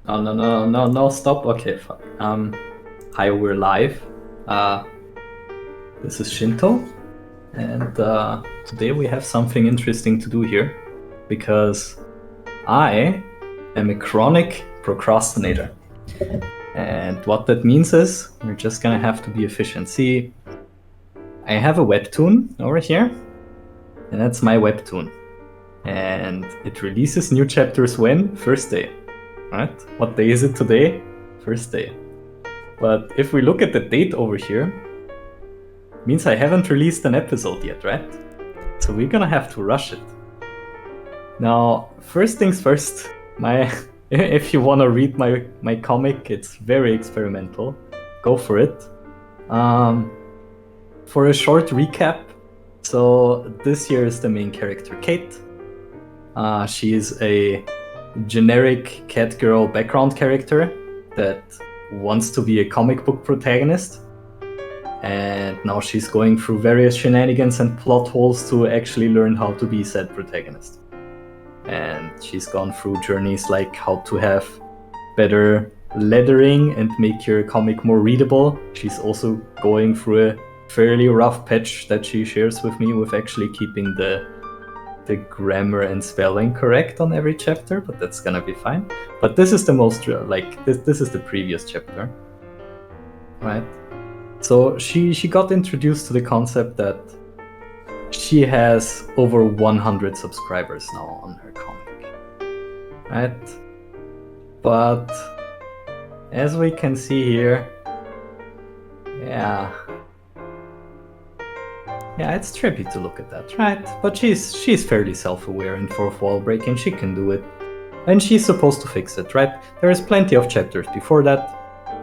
Oh, no, stop. Okay, fuck. Hi, we're live. This is Shinto, and today we have something interesting to do here because I am a chronic procrastinator. And what that means is we're just gonna have to be efficient. See, I have a webtoon over here, and that's my webtoon. And it releases new chapters when? First day. Right? What day is it today? First day. But if we look at the date over here, it means I haven't released an episode yet, right? So we're gonna have to rush it. Now, first things first, if you wanna read my comic, it's very experimental. Go for it. For a short recap, so this here is the main character, Kate. She is a generic cat girl background character that wants to be a comic book protagonist, and now she's going through various shenanigans and plot holes to actually learn how to be said protagonist. And she's gone through journeys like how to have better lettering and make your comic more readable. She's also going through a fairly rough patch that she shares with me with actually keeping the grammar and spelling correct on every chapter, but that's gonna be fine. But this is the most this is the previous chapter, right? So she got introduced to the concept that she has over 100 subscribers now on her comic, right? But as we can see here, yeah, it's trippy to look at that, right? But she's fairly self-aware and fourth wall breaking, she can do it. And she's supposed to fix it, right? There's plenty of chapters before that,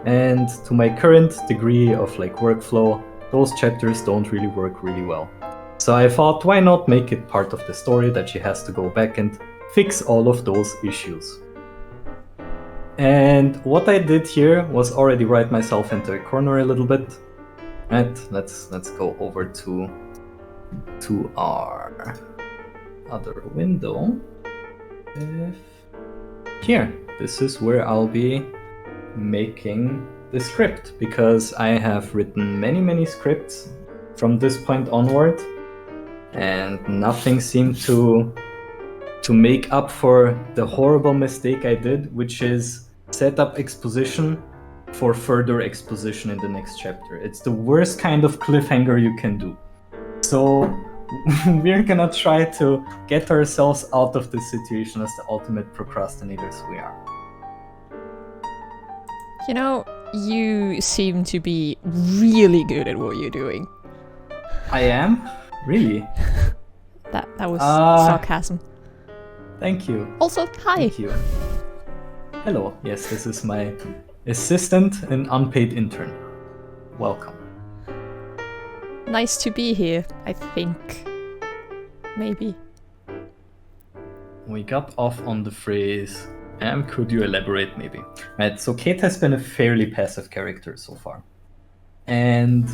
and to my current degree of workflow, those chapters don't really work really well. So I thought, why not make it part of the story that she has to go back and fix all of those issues? And what I did here was already write myself into a corner a little bit. Right, let's go over to our other window. Here, this is where I'll be making the script, because I have written many scripts from this point onward, and nothing seemed to make up for the horrible mistake I did, which is set up exposition for further exposition in the next chapter. It's the worst kind of cliffhanger you can do. So we're gonna try to get ourselves out of this situation as the ultimate procrastinators we are. You know, you seem to be really good at what you're doing. I am? Really? That was sarcasm. Thank you. Also, hi. Thank you. Hello. Yes, this is my assistant and unpaid intern. Welcome. Nice to be here, I think. Maybe. We got off on the phrase, could you elaborate maybe? Right, so Kate has been a fairly passive character so far. And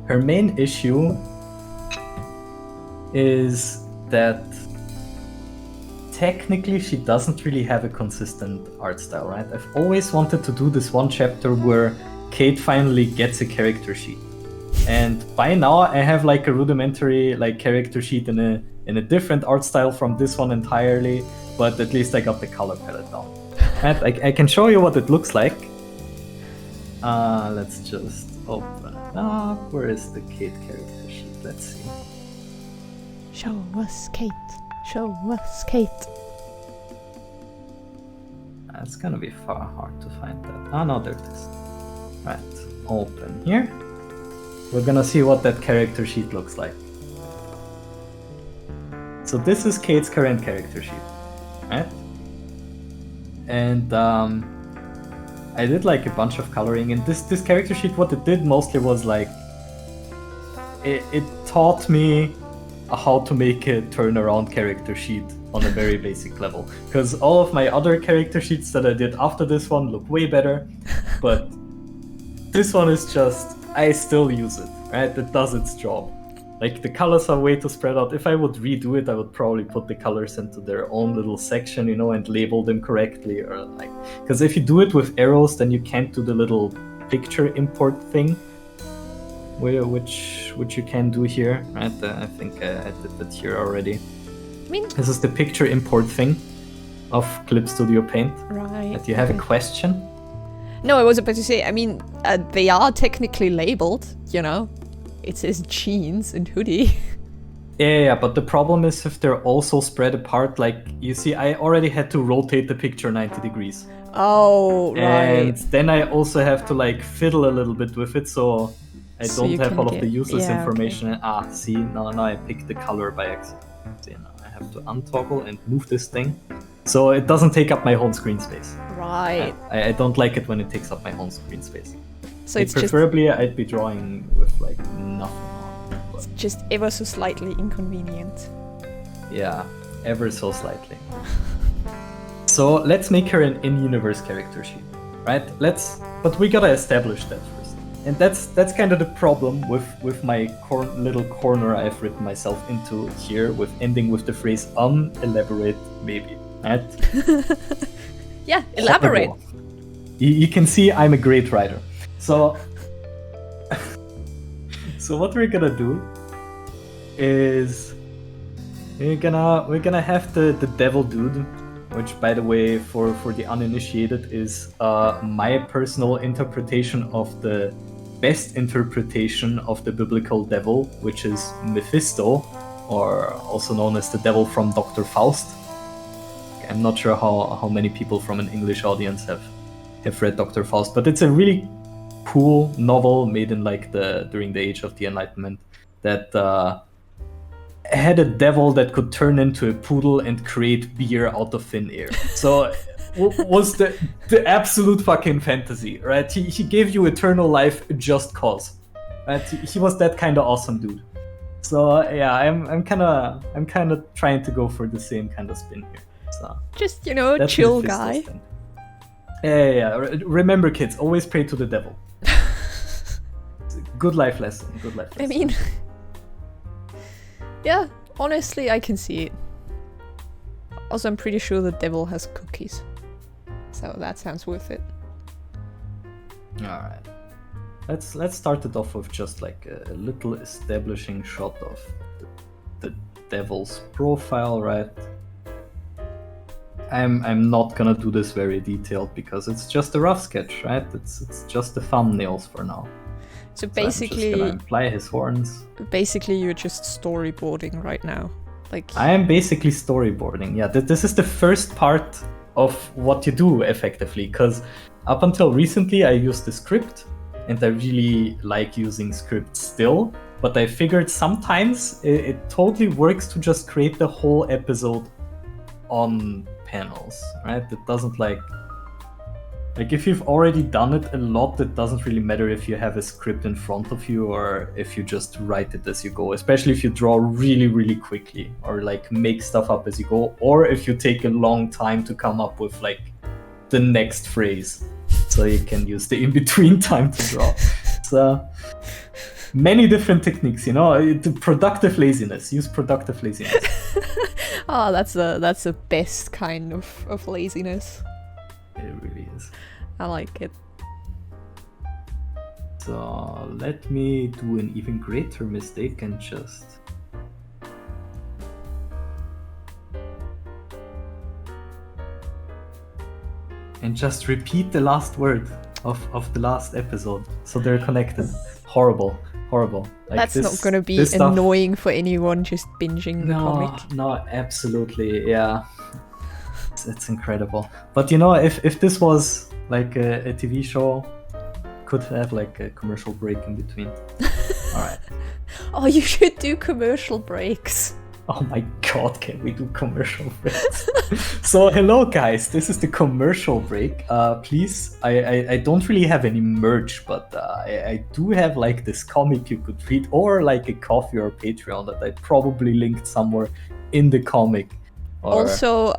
her main issue is that technically she doesn't really have a consistent art style, right? I've always wanted to do this one chapter where Kate finally gets a character sheet. And by now I have a rudimentary character sheet in a different art style from this one entirely, but at least I got the color palette down. And I can show you what it looks like. Let's just open it up. Where is the Kate character sheet? Let's see. Show us Kate. Show us Kate. It's gonna be far hard to find that. Oh no, there it is. Right, open here. We're gonna see what that character sheet looks like. So this is Kate's current character sheet, right? And I did a bunch of coloring, and this character sheet, what it did mostly was it taught me how to make a turnaround character sheet on a very basic level. Because all of my other character sheets that I did after this one look way better, but this one is just, I still use it, right? It does its job. The colors are way too spread out. If I would redo it, I would probably put the colors into their own little section, and label them correctly, or Because if you do it with arrows, then you can't do the little picture import thing, which you can do here, right? I think I did that here already. I mean, this is the picture import thing of Clip Studio Paint. Right. Do you have a question? No, I was about to say, I mean, they are technically labeled, you know? It says jeans and hoodie. Yeah, but the problem is if they're also spread apart, like, you see, I already had to rotate the picture 90 degrees. Oh, right. And then I also have to, like, fiddle a little bit with it, so I don't have all of the useless information. Okay. See, now I picked the color by accident. See, now I have to untoggle and move this thing, so it doesn't take up my whole screen space. Right. I don't like it when it takes up my whole screen space. So it's preferably I'd be drawing with, like, nothing. It's just ever so slightly inconvenient. Yeah, ever so slightly. So let's make her an in-universe character sheet, right? But we gotta establish that first. And that's kind of the problem with my little corner I've written myself into here, with ending with the phrase unelaborate maybe, right? Yeah, elaborate. Horrible. You can see I'm a great writer. So what we're gonna do is we're gonna have the devil dude, which, by the way, for the uninitiated, is my personal interpretation of the best interpretation of the biblical devil, which is Mephisto, or also known as the devil from Dr. Faust. I'm not sure how many people from an English audience have read Dr. Faust, but it's a really cool novel made in during the Age of the Enlightenment that had a devil that could turn into a poodle and create beer out of thin air. So was the absolute fucking fantasy, right? He gave you eternal life just cause, right? He was that kind of awesome dude. So yeah, I'm kind of trying to go for the same kind of spin here. So just, chill guy. Yeah. Remember, kids, always pray to the devil. Good life lesson. I mean, yeah, honestly, I can see it. Also, I'm pretty sure the devil has cookies. So that sounds worth it. Alright. Let's start it off with just like a little establishing shot of the devil's profile, right? I'm not gonna do this very detailed because it's just a rough sketch, right? It's just the thumbnails for now. So basically, I'm just gonna apply his horns. Basically, you're just storyboarding right now. I am basically storyboarding. Yeah, this is the first part of what you do effectively, because up until recently I used the script, and I really like using scripts still. But I figured sometimes it totally works to just create the whole episode on panels, right? It doesn't like if you've already done it a lot, it doesn't really matter if you have a script in front of you or if you just write it as you go, especially if you draw really, really quickly or make stuff up as you go, or if you take a long time to come up with the next phrase, so you can use the in-between time to draw. So many different techniques, productive laziness. Use productive laziness. Oh, that's the best kind of laziness. It really is. I like it. So let me do an even greater mistake and just repeat the last word of the last episode, so they're connected. Horrible. That's not going to be annoying for anyone just binging the comic. No, absolutely, yeah. It's incredible. But if this was a TV show, could have a commercial break in between. All right. Oh, you should do commercial breaks. Oh my god, can we do commercial breaks? So hello guys, this is the commercial break. Please, I don't really have any merch, but I do have this comic you could read, or a Ko-fi or Patreon that I probably linked somewhere in the comic. Also,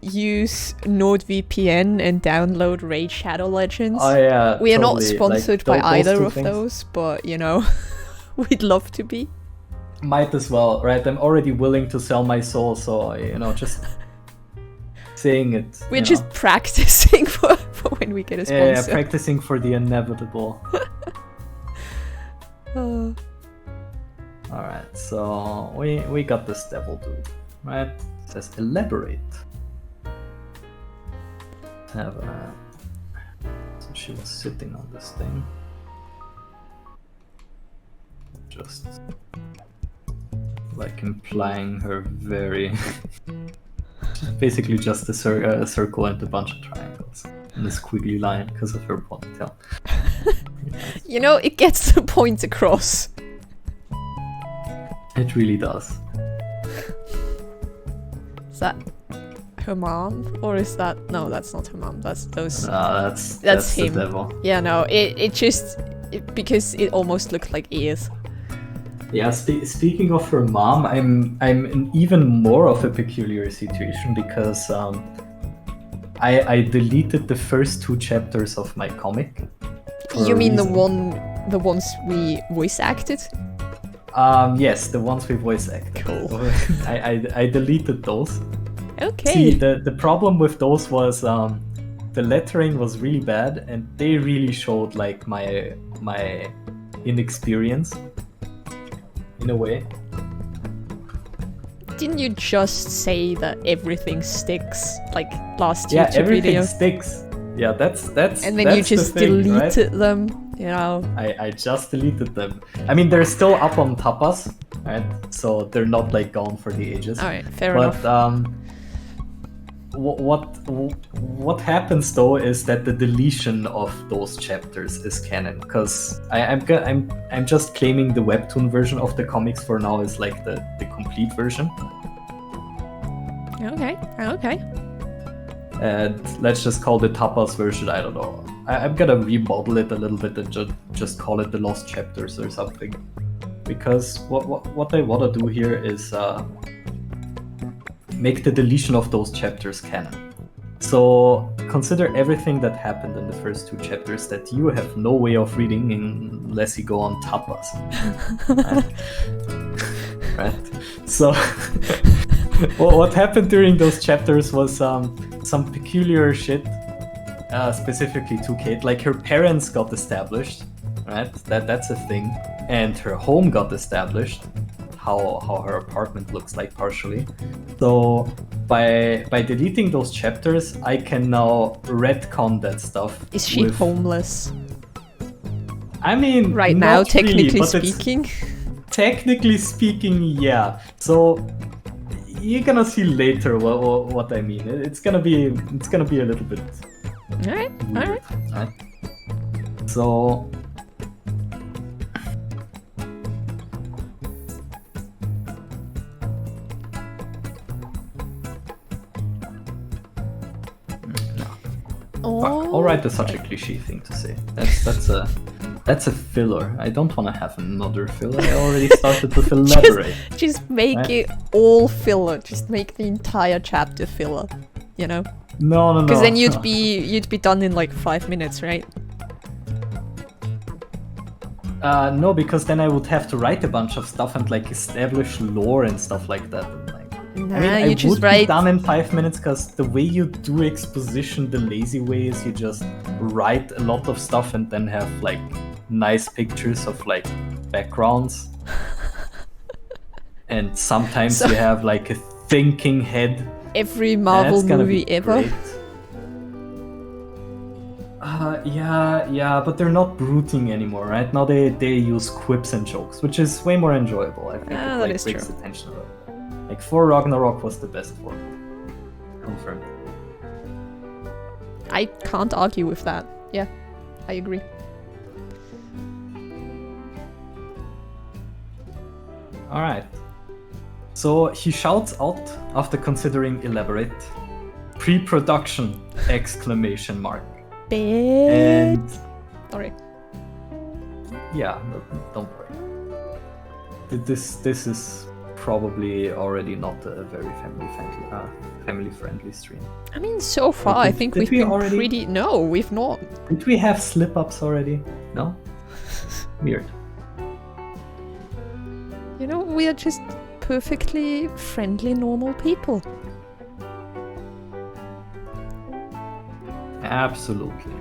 use NordVPN and download Raid Shadow Legends. Oh yeah, we are not sponsored by either of those, but we'd love to be. Might as well, right? I'm already willing to sell my soul, so just saying it. We're just practicing for when we get a sponsor. Yeah, practicing for the inevitable. Alright, so we got this devil dude, right? It says elaborate. So she was sitting on this thing. Just like implying her very basically just a circle and a bunch of triangles and a squiggly line because of her ponytail. You know, it gets the point across. It really does. Is that her mom, or is that no? That's not her mom. That's those. That's him. The devil. Yeah, no. It just because it almost looked like ears. Yeah. Speaking of her mom, I'm in even more of a peculiar situation because I deleted the first 2 chapters of my comic. You mean the ones we voice acted? Yes, the ones we voice acted. Cool. I deleted those. Okay. See, the problem with those was the lettering was really bad, and they really showed like my inexperience in a way. Didn't you just say that everything sticks like last YouTube Yeah, everything video? sticks. Yeah, that's. And then that's you just the thing, deleted right? them. You know. I just deleted them. I mean, they're still up on tapas, right? So they're not like gone for the ages. All right, fair enough. What happens though is that the deletion of those chapters is canon, because I'm just claiming the webtoon version of the comics for now is like the complete version. Okay. And let's just call the tapas version, I don't know. I'm gonna remodel it a little bit and just call it the lost chapters or something. Because what I wanna do here is make the deletion of those chapters canon. So consider everything that happened in the first 2 chapters that you have no way of reading unless you go on tapas. Right? So what happened during those chapters was some peculiar shit, specifically to Kate. Like her parents got established, right? That's a thing, and her home got established. How her apartment looks like partially. So by deleting those chapters, I can now retcon that stuff. Is she homeless? I mean, right now, not really, technically but speaking. Technically speaking, yeah. So you're gonna see later what I mean. It's gonna be a little bit. All right. So. All right, that's such a cliche thing to say. That's a filler. I don't want to have another filler. I already started with elaborate. Just make it all filler. Just make the entire chapter filler. You know? No. Because then you'd be done in like 5 minutes, right? No, because then I would have to write a bunch of stuff and like establish lore and stuff like that. And, like, Nah, I mean, you I just would write. be done in 5 minutes because the way you do exposition, the lazy way is you just write a lot of stuff and then have like nice pictures of like backgrounds. And sometimes you have like a thinking head. Every Marvel movie ever. Great. Yeah, but they're not brooding anymore, right? Now they use quips and jokes, which is way more enjoyable. I think it like, breaks the tension a little. Like Thor Ragnarok was the best form. Confirmed. I can't argue with that. Yeah, I agree. Alright. So he shouts out after considering elaborate. Pre-production! Exclamation mark. And sorry. Yeah, don't worry. This is probably already not a very family friendly stream. I mean, so far I think we've been pretty. No, we've not. Did we have slip-ups already? No. Weird. You know, we are just perfectly friendly, normal people. Absolutely.